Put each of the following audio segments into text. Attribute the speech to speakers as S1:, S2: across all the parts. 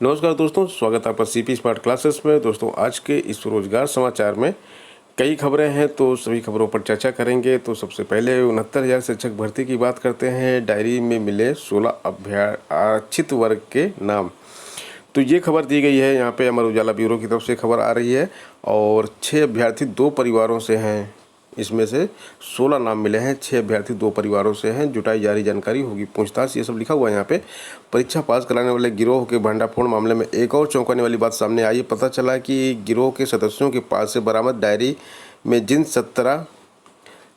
S1: नमस्कार दोस्तों, स्वागत है आपका सीपी स्मार्ट क्लासेस में। दोस्तों, आज के इस रोजगार समाचार में कई खबरें हैं, तो सभी खबरों पर चर्चा करेंगे। तो सबसे पहले 69,000 शिक्षक भर्ती की बात करते हैं। डायरी में मिले 16 आरक्षित वर्ग के नाम। तो ये खबर दी गई है, यहाँ पे अमर उजाला ब्यूरो की तरफ से खबर आ रही है। और 6 अभ्यर्थी 2 परिवारों से हैं। इसमें से 16 नाम मिले हैं, 6 अभ्यर्थी 2 परिवारों से हैं। जुटाई जारी जानकारी, होगी पूछताछ, ये सब लिखा हुआ है यहाँ पे। परीक्षा पास कराने वाले गिरोह के भंडाफोड़ मामले में एक और चौंकाने वाली बात सामने आई। पता चला कि गिरोह के सदस्यों के पास से बरामद डायरी में जिन 17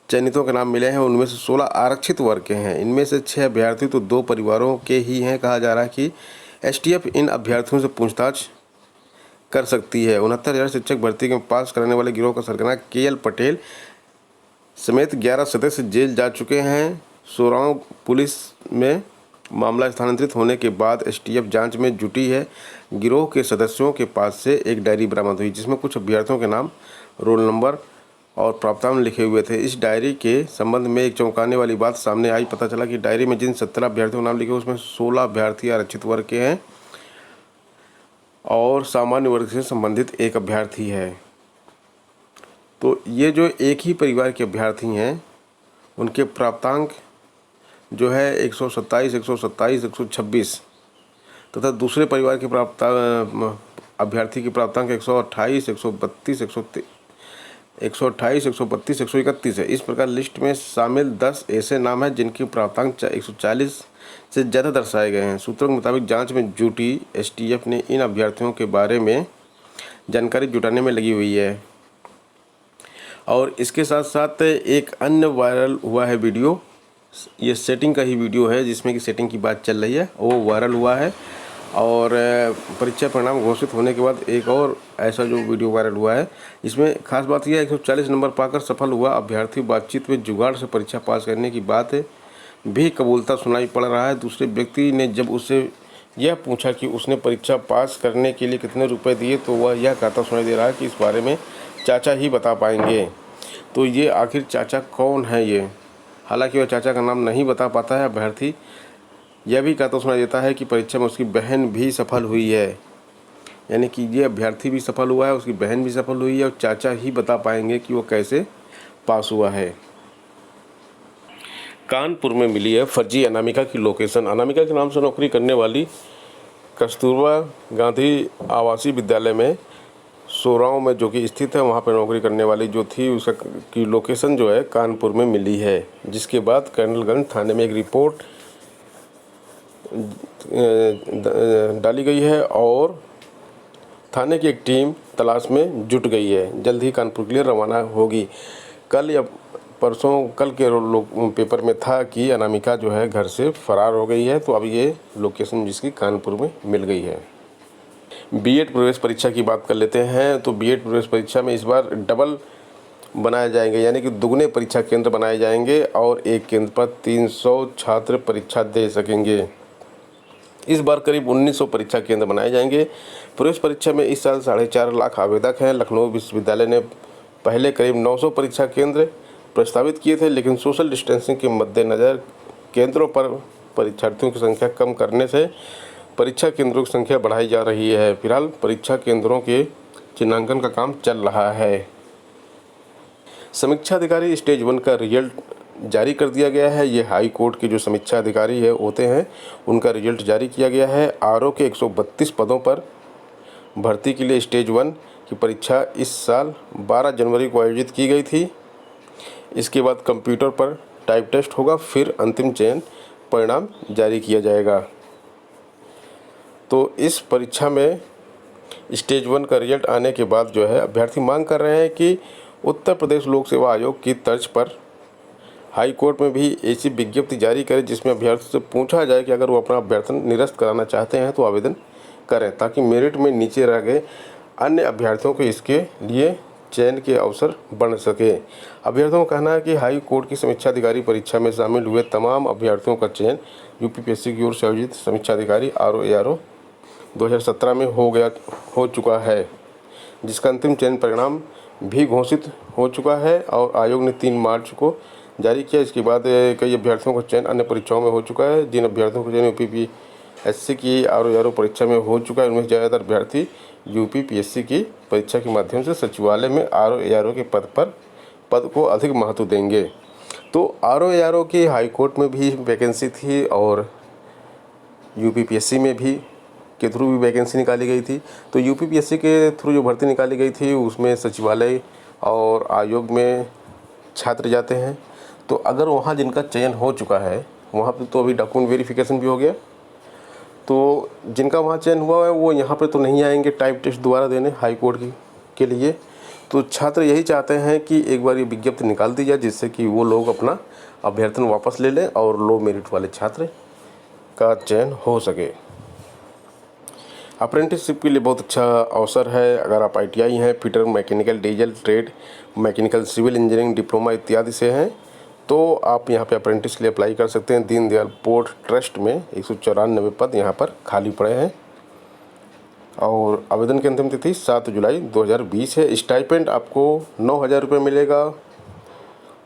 S1: चयनितों के नाम मिले हैं, उनमें से 16 आरक्षित वर्ग के हैं। इनमें से 6 अभ्यर्थी तो 2 परिवारों के ही हैं। कहा जा रहा है कि एसटीएफ इन अभ्यर्थियों से पूछताछ कर सकती है। 69,000 शिक्षक भर्ती के पास कराने वाले गिरोह का सरगना केएल पटेल समेत 11 सदस्य जेल जा चुके हैं। सोराव पुलिस में मामला स्थानांतरित होने के बाद एसटीएफ जांच में जुटी है। गिरोह के सदस्यों के पास से एक डायरी बरामद हुई, जिसमें कुछ अभ्यर्थियों के नाम, रोल नंबर और प्राप्तांक लिखे हुए थे। इस डायरी के संबंध में एक चौंकाने वाली बात सामने आई। पता चला कि डायरी में जिन 17 अभ्यर्थियों के नाम लिखे, उसमें 16 अभ्यर्थी आरक्षित वर्ग के हैं और सामान्य वर्ग से संबंधित एक अभ्यर्थी है। तो ये जो एक ही परिवार के अभ्यर्थी हैं, उनके प्राप्तांक जो है 127, 127, 126 तथा दूसरे परिवार के अभ्यर्थी के प्राप्तांक 128, 132, 128, 132, 131 है। इस प्रकार लिस्ट में शामिल 10 ऐसे नाम हैं जिनके प्राप्तांक 140 से ज़्यादा दर्शाए गए हैं। सूत्रों के मुताबिक जांच में जुटी एसटीएफ ने इन अभ्यर्थियों के बारे में जानकारी जुटाने में लगी हुई है। और इसके साथ साथ एक अन्य वायरल हुआ है वीडियो, ये सेटिंग का ही वीडियो है, जिसमें कि सेटिंग की बात चल रही है, वो वायरल हुआ है। और परीक्षा परिणाम घोषित होने के बाद एक और ऐसा जो वीडियो वायरल हुआ है, इसमें खास बात यह है 140 नंबर पाकर सफल हुआ अभ्यर्थी बातचीत में जुगाड़ से परीक्षा पास करने की बात भी कबूलता सुनाई पड़ रहा है। दूसरे व्यक्ति ने जब उससे यह पूछा कि उसने परीक्षा पास करने के लिए कितने रुपए दिए, तो वह यह कहता सुनाई दे रहा है कि इस बारे में चाचा ही बता पाएंगे। तो ये आखिर चाचा कौन है ये? हालांकि वह चाचा का नाम नहीं बता पाता है। अभ्यर्थी यह भी कहता सुनाई देता है कि परीक्षा में उसकी बहन भी सफल हुई है, यानी कि ये अभ्यर्थी भी सफल हुआ है, उसकी बहन भी सफल हुई है और चाचा ही बता पाएंगे कि वो कैसे पास हुआ है। कानपुर में मिली है फर्जी अनामिका की लोकेशन। अनामिका के नाम से नौकरी करने वाली कस्तूरबा गांधी आवासीय विद्यालय में सोराव में जो कि स्थित है, वहाँ पर नौकरी करने वाली जो थी, उसका की लोकेशन जो है कानपुर में मिली है। जिसके बाद कर्नलगंज थाने में एक रिपोर्ट डाली गई है और थाने की एक टीम तलाश में जुट गई है। जल्द ही कानपुर के लिए रवाना होगी। कल या परसों, कल के पेपर में था कि अनामिका जो है घर से फरार हो गई है। तो अब ये लोकेशन जिसकी कानपुर में मिल गई है। बीएड प्रवेश परीक्षा की बात कर लेते हैं। तो बीएड प्रवेश परीक्षा में इस बार डबल बनाए जाएंगे, यानी कि दुगने परीक्षा केंद्र बनाए जाएंगे और एक केंद्र पर 300 छात्र परीक्षा दे सकेंगे। इस बार करीब 1900 परीक्षा केंद्र बनाए जाएंगे। प्रवेश परीक्षा में इस साल 4.5 लाख आवेदक हैं। लखनऊ विश्वविद्यालय ने पहले करीब 900 परीक्षा केंद्र प्रस्तावित किए थे, लेकिन सोशल डिस्टेंसिंग के मद्देनज़र केंद्रों पर परीक्षार्थियों की संख्या कम करने से परीक्षा केंद्रों की संख्या बढ़ाई जा रही है। फिलहाल परीक्षा केंद्रों के चिन्हांकन का काम चल रहा है। समीक्षा अधिकारी स्टेज 1 का रिजल्ट जारी कर दिया गया है। ये हाई कोर्ट के जो समीक्षा अधिकारी है होते हैं, उनका रिजल्ट जारी किया गया है। आरओ के 132 पदों पर भर्ती के लिए स्टेज 1 की परीक्षा इस साल 12 जनवरी को आयोजित की गई थी। इसके बाद कंप्यूटर पर टाइप टेस्ट होगा, फिर अंतिम चयन परिणाम जारी किया जाएगा। तो इस परीक्षा में स्टेज 1 का रिजल्ट आने के बाद जो है अभ्यर्थी मांग कर रहे हैं कि उत्तर प्रदेश लोक सेवा आयोग की तर्ज पर हाई कोर्ट में भी ऐसी विज्ञप्ति जारी करे, जिसमें अभ्यर्थी से पूछा जाए कि अगर वो अपना अभ्यर्थन निरस्त कराना चाहते हैं तो आवेदन करें, ताकि मेरिट में नीचे रह गए अन्य अभ्यर्थियों को इसके लिए चयन के अवसर बन सके। अभ्यर्थियों का कहना है कि हाई कोर्ट की समीक्षा अधिकारी परीक्षा में शामिल हुए तमाम अभ्यर्थियों का चयन यूपीपीएससी की ओर से आयोजित समीक्षा अधिकारी आरओ 2017 में हो चुका है, जिसका अंतिम चयन परिणाम भी घोषित हो चुका है और आयोग ने 3 मार्च को जारी किया। इसके बाद कई अभ्यर्थियों का चयन अन्य परीक्षाओं में हो चुका है। जिन अभ्यर्थियों का चयन एससी की आरओ परीक्षा में हो चुका है। उनमें ज़्यादातर अभ्यर्थी यूपी पीएससी की परीक्षा के माध्यम से सचिवालय में आरओ के पद को अधिक महत्व देंगे। तो आरओ की हाई कोर्ट में भी वैकेंसी थी और यूपी पीएससी में भी के थ्रू भी वैकेंसी निकाली गई थी। तो यूपी पीएससी के थ्रू जो भर्ती निकाली गई थी उसमें सचिवालय और आयोग में छात्र जाते हैं। तो अगर वहाँ जिनका चयन हो चुका है वहाँ पे तो अभी डॉक्यूमेंट वेरिफिकेशन भी हो गया, तो जिनका वहाँ चयन हुआ है वो यहाँ पे तो नहीं आएंगे टाइप टेस्ट दोबारा देने हाई कोर्ट के लिए। तो छात्र यही चाहते हैं कि एक बार ये विज्ञप्ति निकाल दी जाए जिससे कि वो लोग अपना अभ्यर्थन वापस ले लें और लो मेरिट वाले छात्र का चयन हो सके। अप्रेंटिसशिप के लिए बहुत अच्छा अवसर है। अगर आप ITI हैं, fitter, mechanical, diesel trade, mechanical, civil engineering, diploma इत्यादि से हैं तो आप यहाँ पे अप्रेंटिस के लिए अप्लाई कर सकते हैं। दीनदयाल पोर्ट ट्रस्ट में 194 पद यहाँ पर खाली पड़े हैं और आवेदन की अंतिम तिथि 7 जुलाई 2020 है। स्टाइपेंड आपको 9,000 रुपये मिलेगा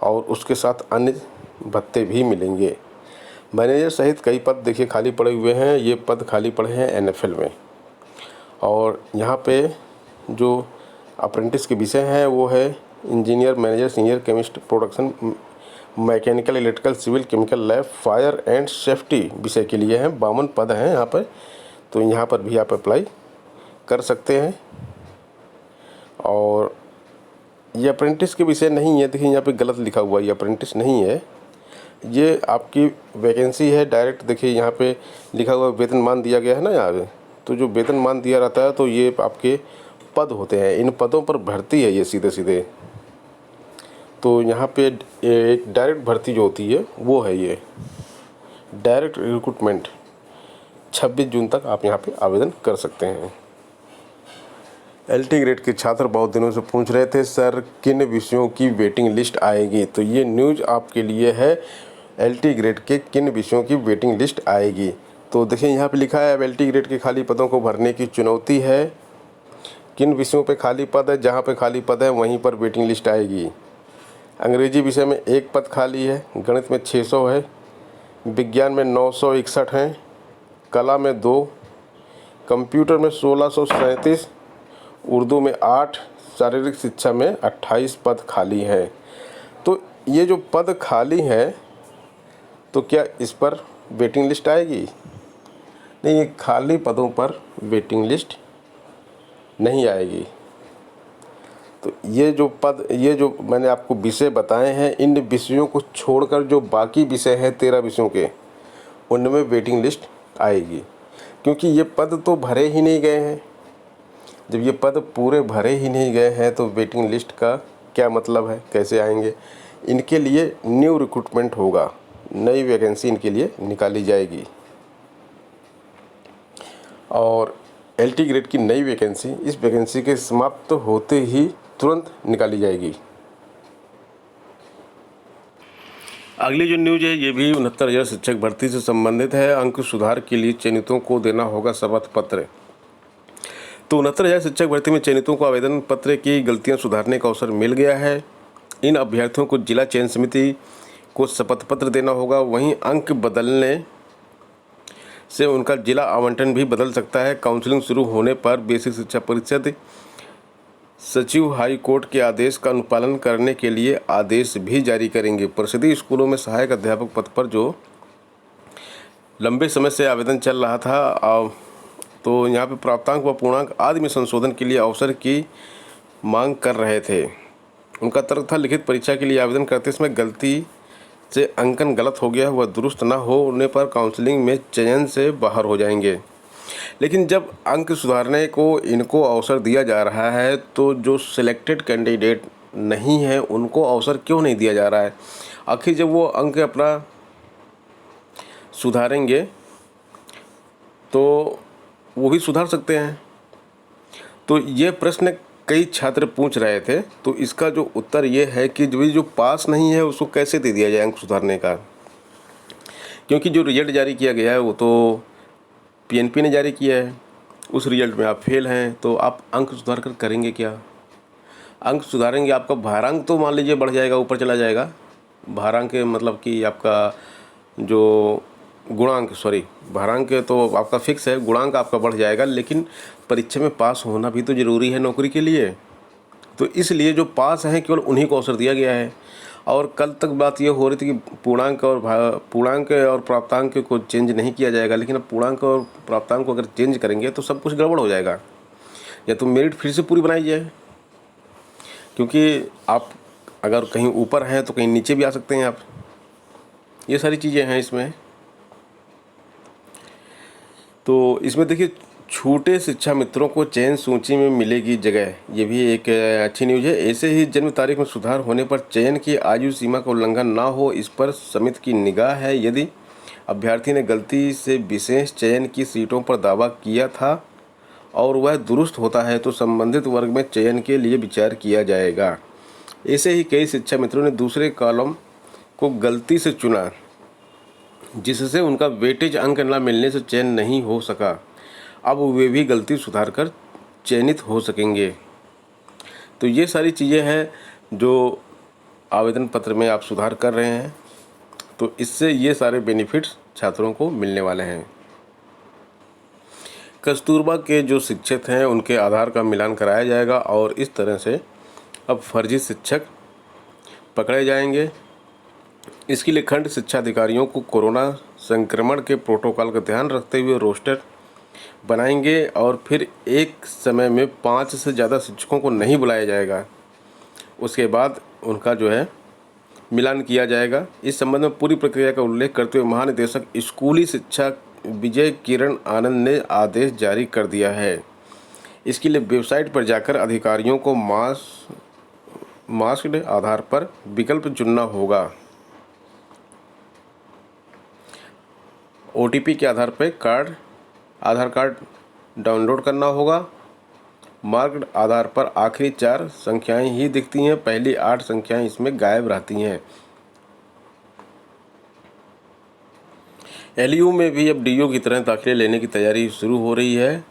S1: और उसके साथ अन्य भत्ते भी मिलेंगे। मैनेजर सहित कई पद देखिए खाली पड़े हुए हैं। ये पद खाली पड़े हैं NFL में और यहाँ पे जो अप्रेंटिस के विषय हैं वो है engineer, manager, senior chemist, production, mechanical, electrical, civil, chemical, lab, fire and safety विषय के लिए हैं। 52 पद हैं यहाँ पर, तो यहाँ पर भी आप अप्लाई कर सकते हैं। और ये अप्रेंटिस के विषय नहीं है, देखिए यहाँ पे गलत लिखा हुआ है, ये अप्रेंटिस नहीं है, ये आपकी वैकेंसी है डायरेक्ट। देखिए यहाँ पे लिखा हुआ वेतनमान दिया गया है ना यहाँ पे, तो जो वेतनमान दिया रहता है तो ये आपके पद होते हैं, इन पदों पर भर्ती है ये सीधे सीधे। तो यहाँ पे एक डायरेक्ट भर्ती जो होती है वो है ये डायरेक्ट रिक्रूटमेंट। 26 जून तक आप यहाँ पे आवेदन कर सकते हैं। LT ग्रेड के छात्र बहुत दिनों से पूछ रहे थे सर किन विषयों की वेटिंग लिस्ट आएगी, तो ये न्यूज़ आपके लिए है। LT ग्रेड के किन विषयों की वेटिंग लिस्ट आएगी, तो देखिए यहाँ पे लिखा है अब LT ग्रेड के खाली पदों को भरने की चुनौती है। किन विषयों पे खाली पद है, जहाँ पे खाली पद है वहीं पर वेटिंग लिस्ट आएगी। अंग्रेजी विषय में 1 पद खाली है, गणित में 600 है, विज्ञान में 961 हैं, कला में 2, कंप्यूटर में 1637, उर्दू में 8, शारीरिक शिक्षा में 28 पद खाली हैं। तो ये जो पद खाली हैं तो क्या इस पर वेटिंग लिस्ट आएगी? नहीं, ये खाली पदों पर वेटिंग लिस्ट नहीं आएगी। तो ये जो मैंने आपको विषय बताए हैं, इन विषयों को छोड़कर जो बाकी विषय हैं 13 विषयों के, उनमें वेटिंग लिस्ट आएगी, क्योंकि ये पद तो भरे ही नहीं गए हैं। जब ये पद पूरे भरे ही नहीं गए हैं तो वेटिंग लिस्ट का क्या मतलब है, कैसे आएंगे? इनके लिए न्यू रिक्रूटमेंट होगा, नई वैकेंसी इनके लिए निकाली जाएगी और LT ग्रेड की नई वैकेंसी इस वैकेंसी के समाप्त होते ही तुरंत निकाली जाएगी। अगली जो न्यूज़ है ये भी 69,000 शिक्षक भर्ती से संबंधित है। अंक सुधार के लिए चयनितों को देना होगा शपथ पत्र। तो 69,000 शिक्षक भर्ती में चयनितों को आवेदन पत्र की गलतियां सुधारने का अवसर मिल गया है। इन अभ्यर्थियों को जिला चयन समिति को शपथ पत्र देना होगा। वहीं अंक बदलने से उनका जिला आवंटन भी बदल सकता है। काउंसलिंग शुरू होने पर बेसिक शिक्षा परिषद सचिव हाई कोर्ट के आदेश का अनुपालन करने के लिए आदेश भी जारी करेंगे। परिषदीय स्कूलों में सहायक अध्यापक पद पर जो लंबे समय से आवेदन चल रहा था, तो यहाँ पे प्राप्तांक व पूर्णांक आदि में संशोधन के लिए अवसर की मांग कर रहे थे। उनका तर्क था लिखित परीक्षा के लिए आवेदन करते समय गलती से अंकन गलत हो गया, वह दुरुस्त न होने पर काउंसलिंग में चयन से बाहर हो जाएंगे। लेकिन जब अंक सुधारने को इनको अवसर दिया जा रहा है तो जो सिलेक्टेड कैंडिडेट नहीं है उनको अवसर क्यों नहीं दिया जा रहा है? आखिर जब वो अंक अपना सुधारेंगे तो वो भी सुधार सकते हैं। तो ये प्रश्न कई छात्र पूछ रहे थे, तो इसका जो उत्तर ये है कि जो पास नहीं है उसको कैसे दे दिया जाए अंक सुधारने का, क्योंकि जो रिजल्ट जारी किया गया है वो तो PNP ने जारी किया है। उस रिजल्ट में आप फेल हैं तो आप अंक सुधार कर करेंगे क्या? अंक सुधारेंगे, आपका भारांक तो मान लीजिए बढ़ जाएगा, ऊपर चला जाएगा। भारांक मतलब कि आपका जो गुणांक, सॉरी, भारांक तो आपका फिक्स है, गुणांक आपका बढ़ जाएगा, लेकिन परीक्षा में पास होना भी तो ज़रूरी है नौकरी के लिए। तो इसलिए जो पास हैं केवल उन्हीं को अवसर दिया गया है। और कल तक बात ये हो रही थी कि पूर्णांक और प्राप्तांक को चेंज नहीं किया जाएगा, लेकिन अब पूर्णांक और प्राप्तांक को अगर चेंज करेंगे तो सब कुछ गड़बड़ हो जाएगा। या तो मेरिट फिर से पूरी बनाई जाए, क्योंकि आप अगर कहीं ऊपर हैं तो कहीं नीचे भी आ सकते हैं आप। ये सारी चीज़ें हैं इसमें। तो इसमें देखिए, छूटे शिक्षा मित्रों को चयन सूची में मिलेगी जगह, ये भी एक अच्छी न्यूज़ है। ऐसे ही जन्म तारीख में सुधार होने पर चयन की आयु सीमा का उल्लंघन ना हो, इस पर समिति की निगाह है। यदि अभ्यर्थी ने गलती से विशेष चयन की सीटों पर दावा किया था और वह दुरुस्त होता है तो संबंधित वर्ग में चयन के लिए विचार किया जाएगा। ऐसे ही कई शिक्षा मित्रों ने दूसरे कॉलम को गलती से चुना, जिससे उनका वेटेज अंक न मिलने से चयन नहीं हो सका। अब वे भी गलती सुधार कर चयनित हो सकेंगे। तो ये सारी चीज़ें हैं जो आवेदन पत्र में आप सुधार कर रहे हैं, तो इससे ये सारे बेनिफिट्स छात्रों को मिलने वाले हैं। कस्तूरबा के जो शिक्षक हैं उनके आधार का मिलान कराया जाएगा और इस तरह से अब फर्जी शिक्षक पकड़े जाएंगे। इसके लिए खंड शिक्षा अधिकारियों को कोरोना संक्रमण के प्रोटोकॉल का ध्यान रखते हुए रोस्टर बनाएंगे और फिर एक समय में 5 से ज़्यादा शिक्षकों को नहीं बुलाया जाएगा। उसके बाद उनका जो है मिलान किया जाएगा। इस संबंध में पूरी प्रक्रिया का उल्लेख करते हुए महानिदेशक स्कूली शिक्षा विजय किरण आनंद ने आदेश जारी कर दिया है। इसके लिए वेबसाइट पर जाकर अधिकारियों को मास्क्ड आधार पर विकल्प चुनना होगा। OTP के आधार पर आधार कार्ड डाउनलोड करना होगा। मार्क्ड आधार पर आखिरी 4 संख्याएं ही दिखती हैं, पहली 8 संख्याएं इसमें गायब रहती हैं। LU में भी अब DU की तरह दाखिले लेने की तैयारी शुरू हो रही है।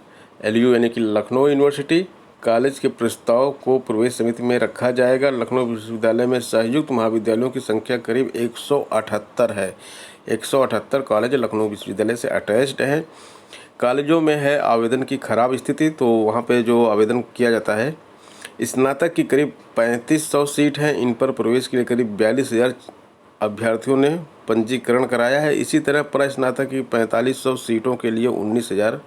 S1: LU यानी कि लखनऊ यूनिवर्सिटी कॉलेज के प्रस्ताव को प्रवेश समिति में रखा जाएगा। लखनऊ विश्वविद्यालय में संयुक्त महाविद्यालयों की संख्या करीब 178 है। 178 कॉलेज लखनऊ विश्वविद्यालय से अटैच्ड हैं। कॉलेजों में है आवेदन की खराब स्थिति, तो वहाँ पे जो आवेदन किया जाता है, स्नातक की करीब 3500 सीट हैं। इन पर प्रवेश के लिए करीब 42,000 अभ्यर्थियों ने पंजीकरण कराया है। इसी तरह प्रस्नातक की 4500 सीटों के लिए 19,000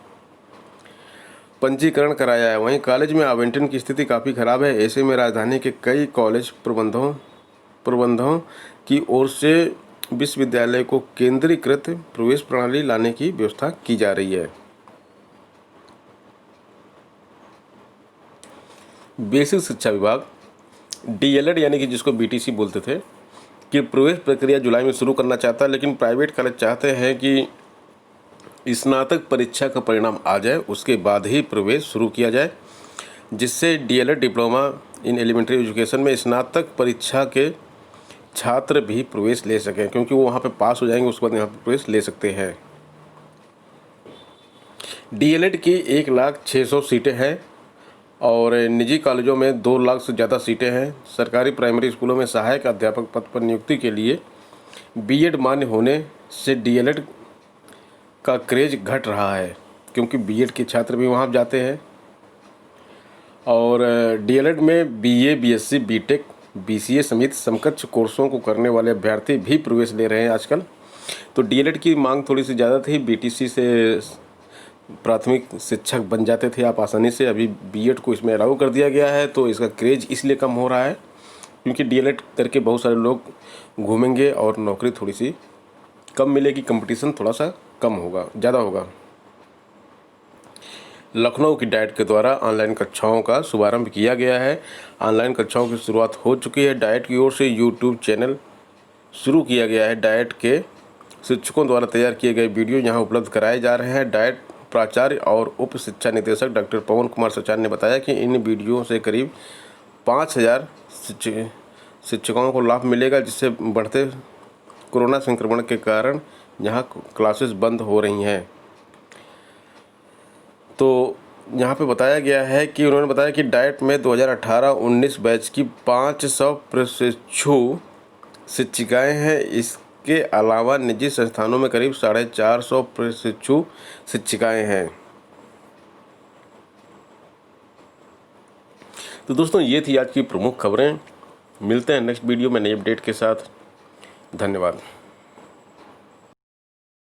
S1: पंजीकरण कराया है। वहीं कॉलेज में आवंटन की स्थिति काफ़ी खराब है। ऐसे में राजधानी के कई कॉलेज प्रबंधों की ओर से विश्वविद्यालय को केंद्रीकृत प्रवेश प्रणाली लाने की व्यवस्था की जा रही है। बेसिक शिक्षा विभाग DLED यानी कि जिसको BTC बोलते थे, कि प्रवेश प्रक्रिया जुलाई में शुरू करना चाहता है, लेकिन प्राइवेट कॉलेज चाहते हैं कि स्नातक परीक्षा का परिणाम आ जाए उसके बाद ही प्रवेश शुरू किया जाए, जिससे DLED diploma in elementary education में स्नातक परीक्षा के छात्र भी प्रवेश ले सकें, क्योंकि वो वहाँ पे पास हो जाएंगे, उसके बाद यहाँ पर प्रवेश ले सकते हैं। DLED की 1,06,000 सीटें हैं और निजी कॉलेजों में 2 लाख से ज़्यादा सीटें हैं। सरकारी प्राइमरी स्कूलों में सहायक अध्यापक पद पर नियुक्ति के लिए BEd मान्य होने से DLED का क्रेज घट रहा है, क्योंकि BEd के छात्र भी वहाँ जाते हैं। और DLED में BA, BSc, BTech, BCA समेत समकक्ष कोर्सों को करने वाले अभ्यर्थी भी प्रवेश ले रहे हैं आजकल। तो DLED की मांग थोड़ी सी ज़्यादा थी। BTC से प्राथमिक शिक्षक बन जाते थे आप आसानी से, अभी BEd को इसमें अलाउ कर दिया गया है, तो इसका क्रेज इसलिए कम हो रहा है क्योंकि DLED करके बहुत सारे लोग घूमेंगे और नौकरी थोड़ी सी कम मिलेगी, कंपटीशन थोड़ा सा कम होगा, ज़्यादा होगा। लखनऊ की डाइट के द्वारा ऑनलाइन कक्षाओं का शुभारंभ किया गया है। ऑनलाइन कक्षाओं की शुरुआत हो चुकी है। डाइट की ओर से यूट्यूब चैनल शुरू किया गया है। डाइट के शिक्षकों द्वारा तैयार किए गए वीडियो यहाँ उपलब्ध कराए जा रहे हैं। डाइट प्राचार्य और उप शिक्षा निदेशक डॉक्टर पवन कुमार सचार ने बताया कि इन वीडियो से करीब 5,000 शिक्षकों को लाभ मिलेगा, जिससे बढ़ते कोरोना संक्रमण के कारण यहाँ क्लासेस बंद हो रही हैं। तो यहाँ पे बताया गया है कि उन्होंने बताया कि डाइट में 2018-19 बैच की 500 प्रशिक्षु शिक्षिकाएं हैं। इस के अलावा निजी संस्थानों में करीब 450 प्रशिक्षु शिक्षिकाएं हैं। तो दोस्तों ये थी आज की प्रमुख खबरें। मिलते हैं नेक्स्ट वीडियो में नई अपडेट के साथ। धन्यवाद।